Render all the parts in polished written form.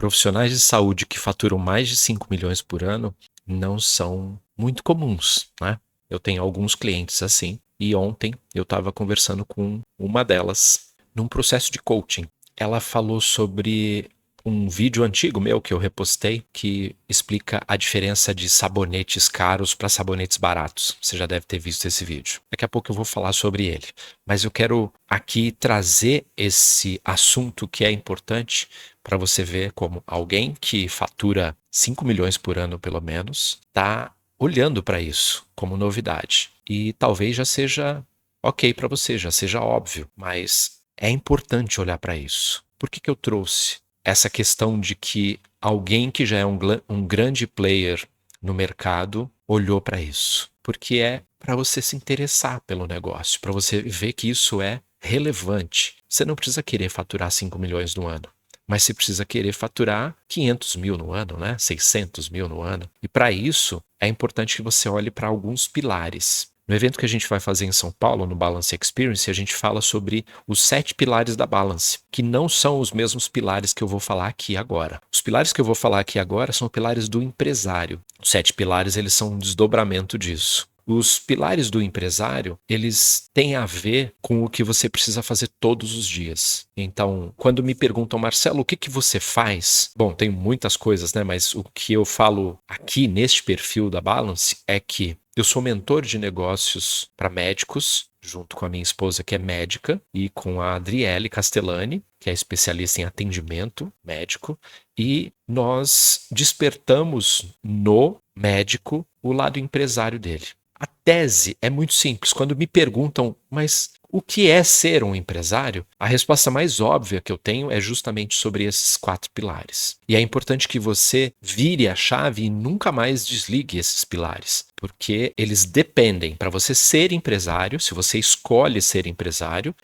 Profissionais de saúde que faturam mais de 5 milhões por ano não são muito comuns, né? Eu tenho alguns clientes assim, e ontem eu estava conversando com uma delas num processo de coaching. Ela falou sobre um vídeo antigo meu que eu repostei que explica a diferença de sabonetes caros para sabonetes baratos. Você já deve ter visto esse vídeo. Daqui a pouco eu vou falar sobre ele. Mas eu quero aqui trazer esse assunto que é importante para você ver como alguém que fatura 5 milhões por ano, pelo menos, está olhando para isso como novidade. E talvez já seja ok para você, já seja óbvio, mas é importante olhar para isso. Por que eu trouxe essa questão de que alguém que já é um grande player no mercado olhou para isso? Porque é para você se interessar pelo negócio, para você ver que isso é relevante. Você não precisa querer faturar 5 milhões no ano, mas você precisa querer faturar 500 mil no ano, né? 600 mil no ano. E para isso, é importante que você olhe para alguns pilares. No evento que a gente vai fazer em São Paulo, no Balance Experience, a gente fala sobre os 7 pilares da Balance, que não são os mesmos pilares que eu vou falar aqui agora. Os pilares que eu vou falar aqui agora são pilares do empresário. Os 7 pilares, eles são um desdobramento disso. Os pilares do empresário, eles têm a ver com o que você precisa fazer todos os dias. Então, quando me perguntam, Marcelo, o que você faz? Bom, tem muitas coisas, né? Mas o que eu falo aqui neste perfil da Balance é que eu sou mentor de negócios para médicos, junto com a minha esposa, que é médica, e com a Adriele Castellani, que é especialista em atendimento médico, e nós despertamos no médico o lado empresário dele. A tese é muito simples. Quando me perguntam, mas o que é ser um empresário? A resposta mais óbvia que eu tenho é justamente sobre esses 4 pilares. E é importante que você vire a chave e nunca mais desligue esses pilares, porque eles dependem. Para você ser empresário, se você escolhe ser empresário,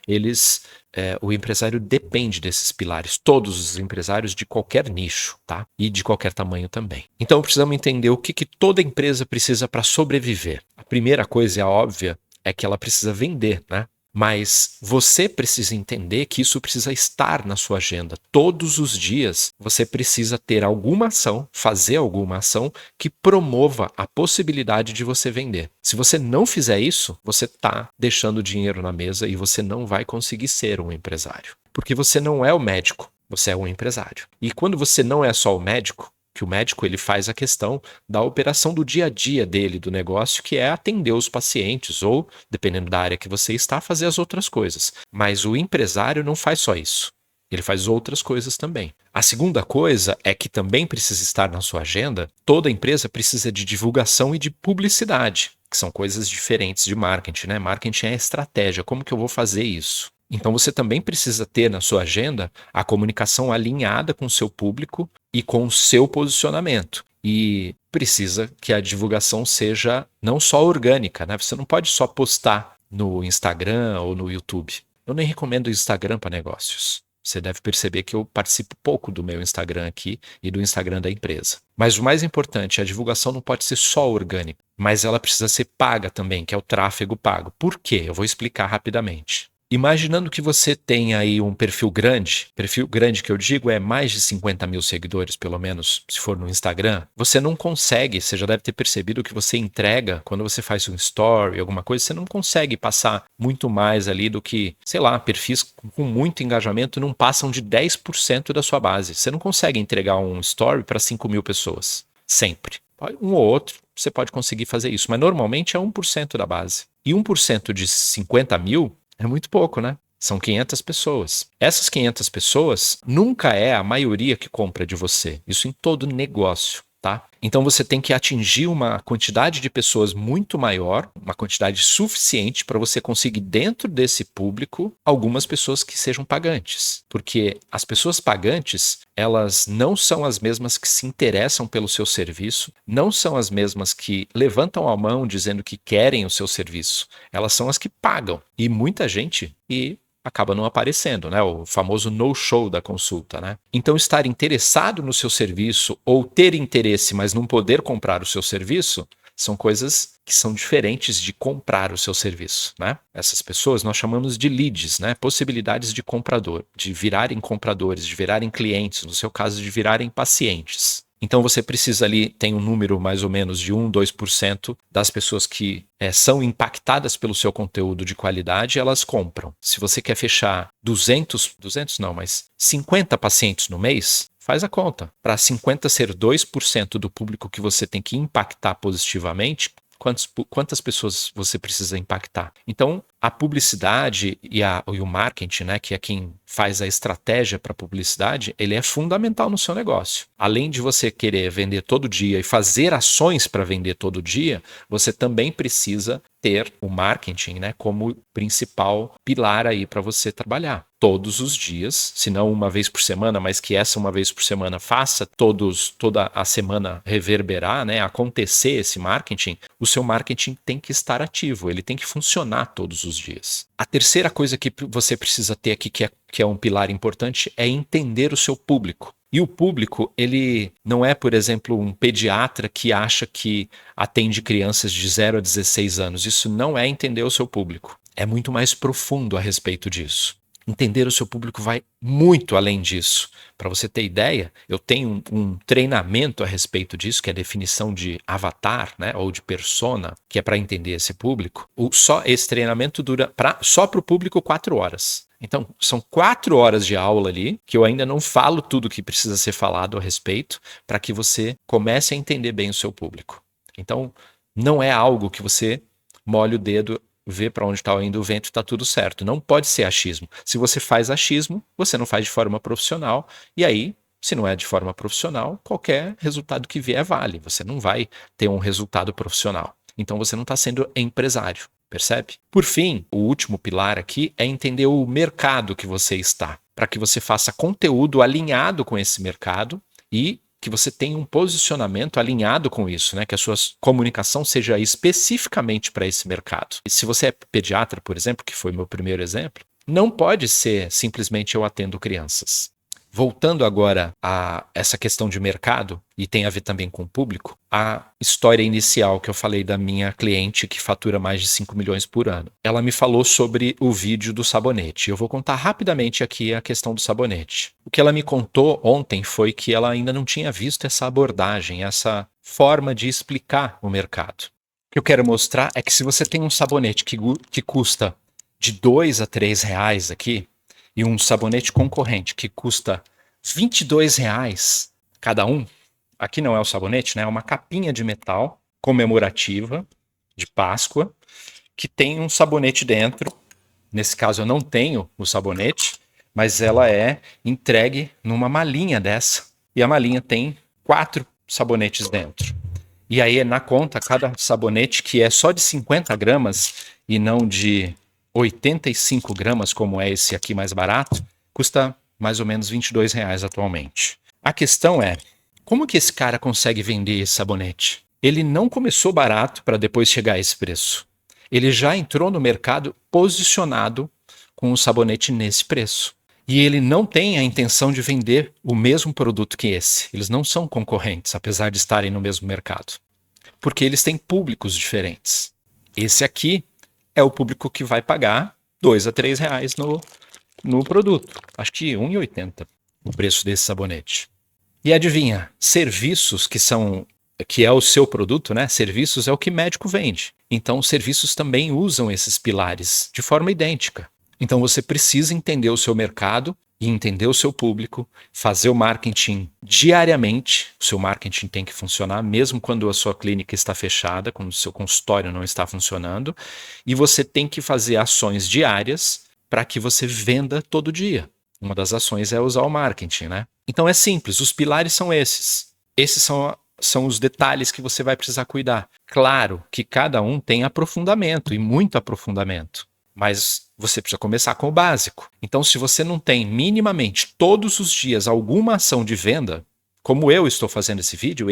o empresário depende desses pilares, todos os empresários de qualquer nicho, tá? E de qualquer tamanho também. Então precisamos entender o que toda empresa precisa para sobreviver. A primeira coisa, óbvia, é que ela precisa vender, né? Mas você precisa entender que isso precisa estar na sua agenda. Todos os dias você precisa ter alguma ação, fazer alguma ação que promova a possibilidade de você vender. Se você não fizer isso, você está deixando dinheiro na mesa e você não vai conseguir ser um empresário. Porque você não é o médico, você é um empresário. E quando você não é só o médico, que o médico ele faz a questão da operação do dia a dia dele, do negócio, que é atender os pacientes ou, dependendo da área que você está, fazer as outras coisas. Mas o empresário não faz só isso. Ele faz outras coisas também. A segunda coisa é que também precisa estar na sua agenda, toda empresa precisa de divulgação e de publicidade, que são coisas diferentes de marketing, né? Marketing é estratégia. Como que eu vou fazer isso? Então você também precisa ter na sua agenda a comunicação alinhada com o seu público e com o seu posicionamento. E precisa que a divulgação seja não só orgânica, né? Você não pode só postar no Instagram ou no YouTube. Eu nem recomendo o Instagram para negócios. Você deve perceber que eu participo pouco do meu Instagram aqui e do Instagram da empresa. Mas o mais importante, a divulgação não pode ser só orgânica, mas ela precisa ser paga também, que é o tráfego pago. Por quê? Eu vou explicar rapidamente. Imaginando que você tem aí um perfil grande que eu digo é mais de 50 mil seguidores, pelo menos, se for no Instagram, você não consegue, você já deve ter percebido que você entrega, quando você faz um story, alguma coisa, você não consegue passar muito mais ali do que, sei lá, perfis com muito engajamento não passam de 10% da sua base. Você não consegue entregar um story para 5 mil pessoas, sempre. Um ou outro, você pode conseguir fazer isso, mas normalmente é 1% da base. E 1% de 50 mil é muito pouco, né? São 500 pessoas. Essas 500 pessoas nunca é a maioria que compra de você. Isso em todo negócio, tá? Então você tem que atingir uma quantidade de pessoas muito maior, uma quantidade suficiente para você conseguir dentro desse público algumas pessoas que sejam pagantes. Porque as pessoas pagantes, elas não são as mesmas que se interessam pelo seu serviço, não são as mesmas que levantam a mão dizendo que querem o seu serviço. Elas são as que pagam. E muita gente acaba não aparecendo, né? O famoso no-show da consulta, né? Então, estar interessado no seu serviço ou ter interesse, mas não poder comprar o seu serviço, são coisas que são diferentes de comprar o seu serviço, né? Essas pessoas nós chamamos de leads, né? Possibilidades de comprador, de virarem compradores, de virarem clientes, no seu caso, de virarem pacientes. Então você precisa ali, tem um número mais ou menos de 1, 2% das pessoas que são impactadas pelo seu conteúdo de qualidade, elas compram. Se você quer fechar 200 não, mas 50 pacientes no mês, faz a conta. Para 50 ser 2% do público que você tem que impactar positivamente, quantas pessoas você precisa impactar? Então, a publicidade e o marketing, né, que é quem faz a estratégia para a publicidade, ele é fundamental no seu negócio. Além de você querer vender todo dia e fazer ações para vender todo dia, você também precisa ter o marketing, né, como principal pilar aí para você trabalhar. Todos os dias, se não uma vez por semana, mas que essa uma vez por semana faça toda a semana reverberar, né, acontecer esse marketing, o seu marketing tem que estar ativo, ele tem que funcionar todos os dias. A terceira coisa que você precisa ter aqui, que é um pilar importante, é entender o seu público. E o público, ele não é, por exemplo, um pediatra que acha que atende crianças de 0 a 16 anos. Isso não é entender o seu público. É muito mais profundo a respeito disso. Entender o seu público vai muito além disso. Para você ter ideia, eu tenho um treinamento a respeito disso, que é a definição de avatar, né, ou de persona, que é para entender esse público. Só esse treinamento dura só para o público 4 horas. Então, são 4 horas de aula ali, que eu ainda não falo tudo que precisa ser falado a respeito, para que você comece a entender bem o seu público. Então, não é algo que você molha o dedo, vê para onde está indo o vento e está tudo certo. Não pode ser achismo. Se você faz achismo, você não faz de forma profissional, e aí, se não é de forma profissional, qualquer resultado que vier vale. Você não vai ter um resultado profissional. Então, você não está sendo empresário. Percebe? Por fim, o último pilar aqui é entender o mercado que você está, para que você faça conteúdo alinhado com esse mercado e que você tenha um posicionamento alinhado com isso, né? Que a sua comunicação seja especificamente para esse mercado. E se você é pediatra, por exemplo, que foi meu primeiro exemplo, não pode ser simplesmente eu atendo crianças. Voltando agora a essa questão de mercado, e tem a ver também com o público, a história inicial que eu falei da minha cliente que fatura mais de 5 milhões por ano. Ela me falou sobre o vídeo do sabonete. Eu vou contar rapidamente aqui a questão do sabonete. O que ela me contou ontem foi que ela ainda não tinha visto essa abordagem, essa forma de explicar o mercado. O que eu quero mostrar é que se você tem um sabonete que custa de 2 a 3 reais aqui, e um sabonete concorrente que custa R$22 cada um, aqui não é o sabonete, né? É uma capinha de metal comemorativa de Páscoa que tem um sabonete dentro. Nesse caso eu não tenho o sabonete, mas ela é entregue numa malinha dessa. E a malinha tem 4 sabonetes dentro. E aí na conta, cada sabonete, que é só de 50 gramas e não de 85 gramas, como é esse aqui mais barato, custa mais ou menos R$22 atualmente. A questão é, como que esse cara consegue vender esse sabonete? Ele não começou barato para depois chegar a esse preço. Ele já entrou no mercado posicionado com o sabonete nesse preço. E ele não tem a intenção de vender o mesmo produto que esse. Eles não são concorrentes, apesar de estarem no mesmo mercado. Porque eles têm públicos diferentes. Esse aqui é o público que vai pagar R$2 a R$3 no produto. Acho que R$1,80 o preço desse sabonete. E adivinha, serviços que é o seu produto, né? Serviços é o que médico vende. Então, serviços também usam esses pilares de forma idêntica. Então, você precisa entender o seu mercado e entender o seu público, fazer o marketing diariamente. O seu marketing tem que funcionar mesmo quando a sua clínica está fechada, quando o seu consultório não está funcionando, e você tem que fazer ações diárias para que você venda todo dia. Uma das ações é usar o marketing, né? Então é simples, os pilares são esses. Esses são os detalhes que você vai precisar cuidar. Claro que cada um tem aprofundamento, e muito aprofundamento. Mas você precisa começar com o básico. Então, se você não tem minimamente todos os dias alguma ação de venda, como eu estou fazendo esse vídeo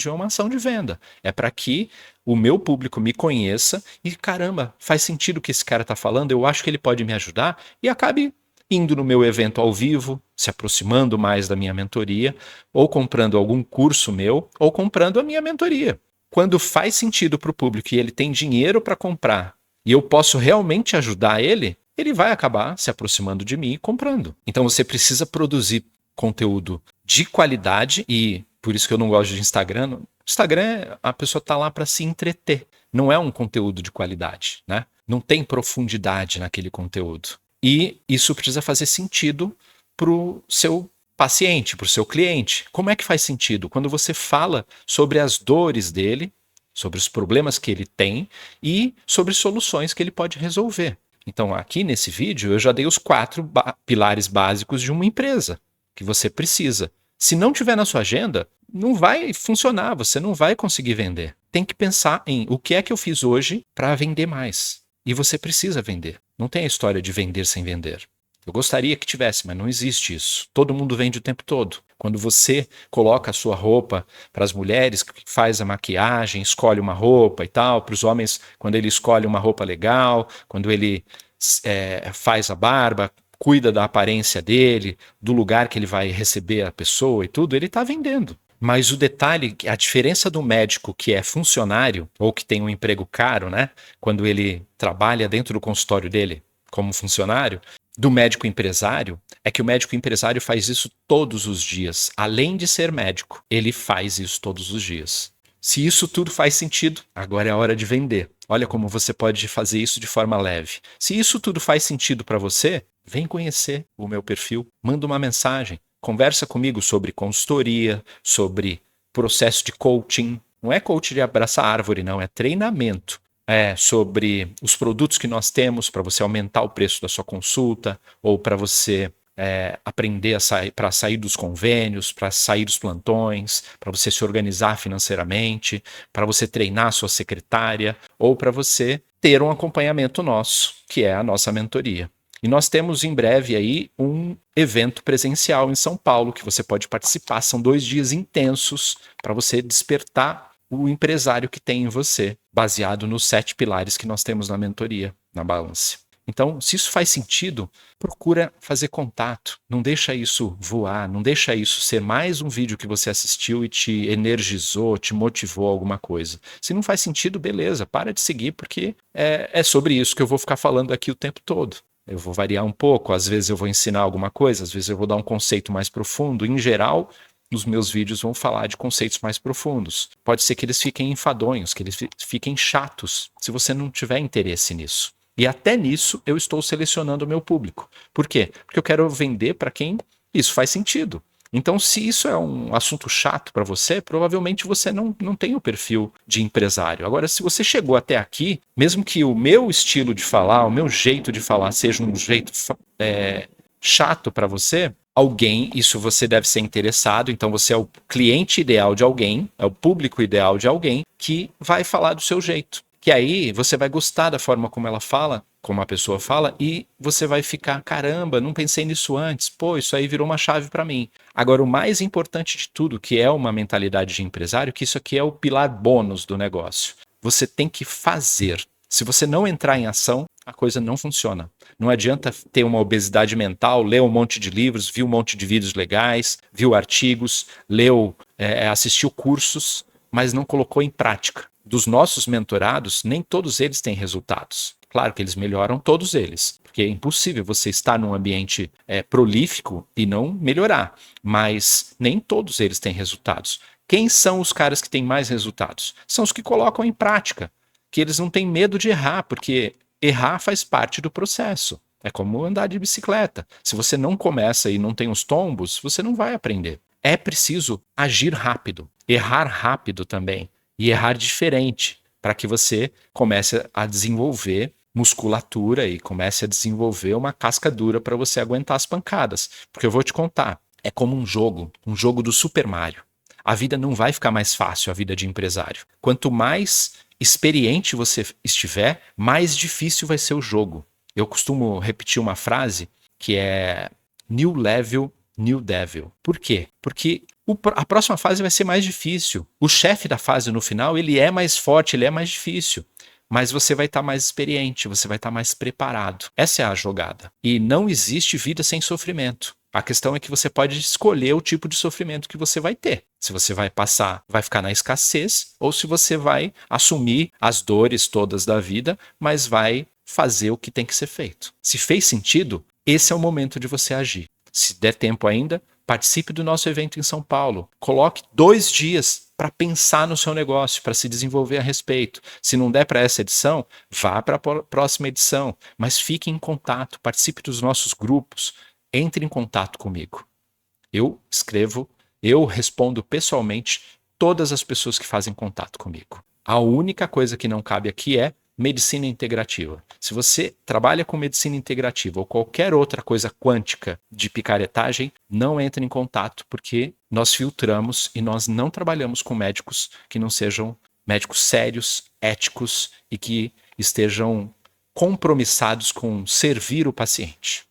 é uma ação de venda. É para que o meu público me conheça e, caramba, faz sentido o que esse cara está falando, eu acho que ele pode me ajudar, e acabe indo no meu evento ao vivo, se aproximando mais da minha mentoria, ou comprando algum curso meu, ou comprando a minha mentoria. quando faz sentido para o público e ele tem dinheiro para comprar e eu posso realmente ajudar ele, ele vai acabar se aproximando de mim e comprando. Então você precisa produzir conteúdo de qualidade e por isso que eu não gosto de Instagram. Instagram, a pessoa está lá para se entreter. Não é um conteúdo de qualidade, né? Não tem profundidade naquele conteúdo. E isso precisa fazer sentido para o seu paciente, para o seu cliente. Como é que faz sentido? Quando você fala sobre as dores dele, sobre os problemas que ele tem e sobre soluções que ele pode resolver. Então, aqui nesse vídeo, eu já dei os 4 pilares básicos de uma empresa que você precisa. Se não tiver na sua agenda, não vai funcionar, você não vai conseguir vender. Tem que pensar em o que é que eu fiz hoje para vender mais. E você precisa vender. Não tem a história de vender sem vender. Eu gostaria que tivesse, mas não existe isso. Todo mundo vende o tempo todo. Quando você coloca a sua roupa para as mulheres, faz a maquiagem, escolhe uma roupa e tal, para os homens, quando ele escolhe uma roupa legal, quando ele faz a barba, cuida da aparência dele, do lugar que ele vai receber a pessoa e tudo, ele está vendendo. Mas o detalhe, a diferença do médico que é funcionário ou que tem um emprego caro, né, quando ele trabalha dentro do consultório dele como funcionário, do médico empresário, é que o médico empresário faz isso todos os dias. Além de ser médico, ele faz isso todos os dias. Se isso tudo faz sentido, agora é a hora de vender. Olha como você pode fazer isso de forma leve. Se isso tudo faz sentido para você, vem conhecer o meu perfil, manda uma mensagem, conversa comigo sobre consultoria, sobre processo de coaching. Não é coaching de abraçar árvore, não, é treinamento. Sobre os produtos que nós temos para você aumentar o preço da sua consulta ou para você aprender para sair dos convênios, para sair dos plantões, para você se organizar financeiramente, para você treinar a sua secretária ou para você ter um acompanhamento nosso, que é a nossa mentoria. E nós temos em breve aí um evento presencial em São Paulo que você pode participar. São 2 dias intensos para você despertar o empresário que tem em você, baseado nos 7 pilares que nós temos na mentoria, na Balance. Então, se isso faz sentido, procura fazer contato. Não deixa isso voar, não deixa isso ser mais um vídeo que você assistiu e te energizou, te motivou a alguma coisa. Se não faz sentido, beleza, para de seguir, porque é sobre isso que eu vou ficar falando aqui o tempo todo. Eu vou variar um pouco, às vezes eu vou ensinar alguma coisa, às vezes eu vou dar um conceito mais profundo. Em geral, os meus vídeos vão falar de conceitos mais profundos. Pode ser que eles fiquem enfadonhos, que eles fiquem chatos, se você não tiver interesse nisso. E até nisso eu estou selecionando o meu público. Por quê? Porque eu quero vender para quem isso faz sentido. Então, se isso é um assunto chato para você, provavelmente você não tem o perfil de empresário. Agora, se você chegou até aqui, mesmo que o meu estilo de falar, o meu jeito de falar seja um jeito chato para você, isso você deve ser interessado, então você é o cliente ideal de alguém, é o público ideal de alguém que vai falar do seu jeito. Que aí você vai gostar da forma como ela fala, como a pessoa fala, e você vai ficar, caramba, não pensei nisso antes, pô, isso aí virou uma chave para mim. Agora, o mais importante de tudo, que é uma mentalidade de empresário, que isso aqui é o pilar bônus do negócio. Você tem que fazer. Se você não entrar em ação, a coisa não funciona. Não adianta ter uma obesidade mental, ler um monte de livros, viu um monte de vídeos legais, viu artigos, assistiu cursos, mas não colocou em prática. Dos nossos mentorados, nem todos eles têm resultados. Claro que eles melhoram todos eles, porque é impossível você estar num ambiente prolífico e não melhorar, mas nem todos eles têm resultados. Quem são os caras que têm mais resultados? São os que colocam em prática, que eles não têm medo de errar, porque errar faz parte do processo. É como andar de bicicleta. Se você não começa e não tem os tombos, você não vai aprender. É preciso agir rápido, errar rápido também, e errar diferente, para que você comece a desenvolver musculatura e comece a desenvolver uma casca dura para você aguentar as pancadas. Porque eu vou te contar, é como um jogo do Super Mario. A vida não vai ficar mais fácil, a vida de empresário. Quanto mais experiente você estiver, mais difícil vai ser o jogo. Eu costumo repetir uma frase que é New Level, New Devil. Por quê? Porque a próxima fase vai ser mais difícil. O chefe da fase no final, ele é mais forte, ele é mais difícil. mas você vai estar mais experiente, você vai estar mais preparado. Essa é a jogada. E não existe vida sem sofrimento. A questão é que você pode escolher o tipo de sofrimento que você vai ter. Se você vai passar, vai ficar na escassez, ou se você vai assumir as dores todas da vida, mas vai fazer o que tem que ser feito. Se fez sentido, esse é o momento de você agir. Se der tempo ainda, participe do nosso evento em São Paulo. Coloque 2 dias para pensar no seu negócio, para se desenvolver a respeito. Se não der para essa edição, vá para a próxima edição, mas fique em contato, participe dos nossos grupos, entre em contato comigo. Eu escrevo, eu respondo pessoalmente todas as pessoas que fazem contato comigo. A única coisa que não cabe aqui é medicina integrativa. Se você trabalha com medicina integrativa ou qualquer outra coisa quântica de picaretagem, não entre em contato, porque nós filtramos e nós não trabalhamos com médicos que não sejam médicos sérios, éticos e que estejam compromissados com servir o paciente.